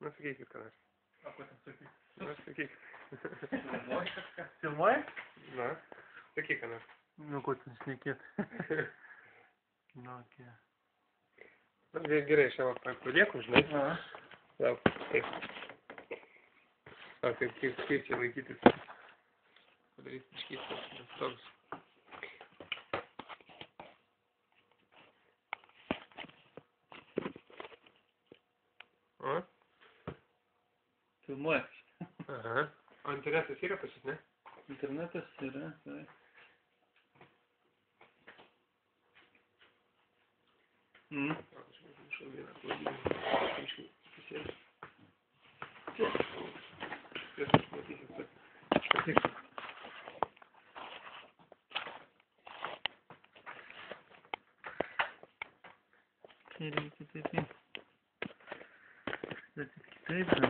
Nu, sakykit, ką nors. O, ko ten sakyk? Nu, sakyk. Filmuoji kažką? Filmuoji? Na, sakyk, ką nors. Nu, ko ten šnekėt? Nu, okei. Nu, gerai, aš jau palieku, žinai. Aha. Lauk, taip. Ar kaip čia laikytis? Padaryti iškystas, nes toks. O? Filmuoji. Aha. O internetas yra pas jūs, ne? Internetas yra, tai. Aš vieną pavadinimą. Čia. Jūs matysit, kad aš patiksiu. Čia reikia taip. Bet kitaip, ne?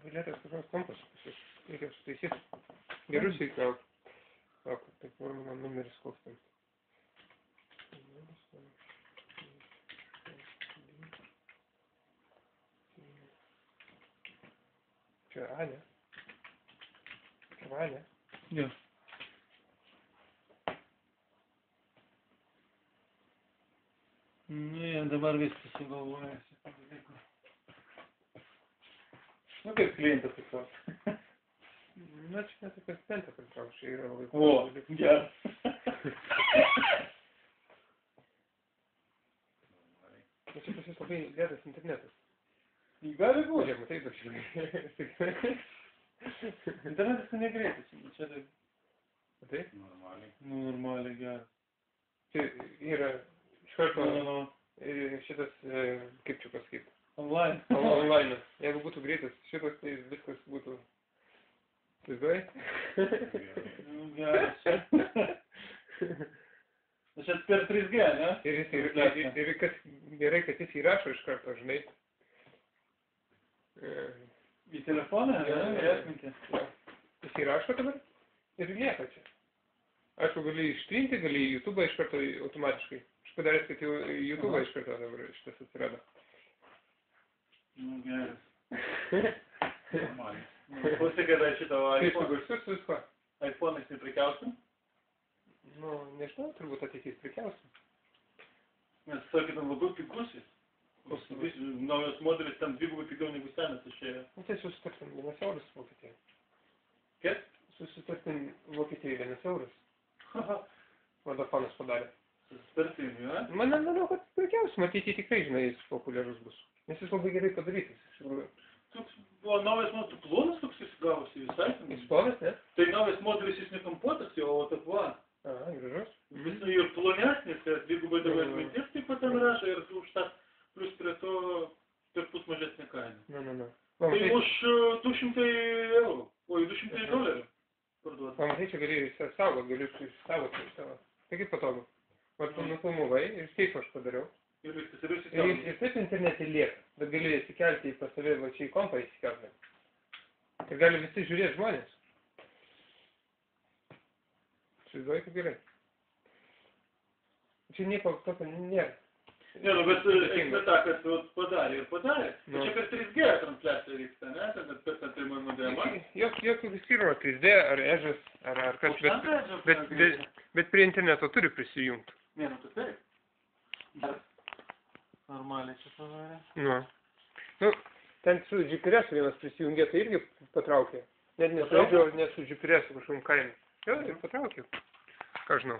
Galėtas kažkoks kompas. Reikia sutaisyti. Gerus įkau. O, taip, mano numeris koks ten. Čia A, ne? Čia A, ne? Jo. Ne, dabar viskas sugalvojasi. Nu, kaip klientas tiesiog. Na, čia net apie stentą pritrauk, čia yra labai... O, geras. Na, čia pas jūs labai lėtas internetas. Gali būt. Žiūrėk, matai, daug žinai. Internetas tai negreitas, čia tai... Matai? Normaliai. Nu, normaliai, geras. Čia yra iš karto Nu. šitas, kaip čia pasakyti? Online. Online. Jeigu būtų greitas šitas, tai viskas būtų... Vaizduoji? Nu, geras. Čia per 3G, ne? Ir kas gerai, kad jis įrašo iš karto, žinai. Į telefoną, ne? Į atmintį. Jis įrašo dabar ir lieka čia. Aišku, gali ištrinti, gali į YouTube iš karto automatiškai. Aš padaręs, kad jau YouTube iš karto dabar šitas atsirado. Nu, geras. Normaliai. Klausyk, kada šito iPhone. Kaip su visko? iPhone'ais neprekiausim? Nu, nežinau, turbūt ateitis prekiausim. Nes sakė, tam labai pigus jis. Naujas modelis tam dvigubai pigiau negu senas išėjo. Nu, tai susitartim 1 euras Vokietijai. Kas? Susitartim Vokietijai 1 euras. Vodafonas padarė. Susitartim, ne? Manau, kad prekiausim, ateityje tikrai, žinai, jis populiarus bus. Nes jis labai gerai padarytas, iš tikrųjų. Toks buvo naujas modelis, plonas toks jis gavosi visai. Jis plonas, ne? Tai naujas modelis jis nekampuotas jau, o tak va. Aha, gražus. Visai ir plonesnis, ir dvigubai daugiau atminties taip pat ten rašo ir už tą plus prie to per pus mažesnė kaina. Nu. Tai už 200 eurų, oi, $200 parduoti. O matai, čia gali saugot, gali išsaugoti iš tavo. Tai kaip patogu. Vat nufilmuvai ir taip aš padariau. Ir viskas, ir Ir taip internete lieka, bet gali įsikelti į pas save va čia į kompą įsikelti. Ir gali visi žiūrėti žmonės. Įsivaizduoji, kaip gerai. Čia nieko tokio nėra. Ne, nu, bet esmė ta, kad padarė ir padarė. Čia per 3G transliacija vyksta, ne? Per tą pirmą modemą. Jokių skirimo 3D ar Edge'as ar kas, bet prie interneto turi prisijungti. Ne, nu, tai taip. Normaliai čia padarė. Nu, ten su GPS vienas prisijungė, tai irgi patraukė. Net ne su GPS kažkokiam kaime. Jo, ir patraukė. Ką žinau.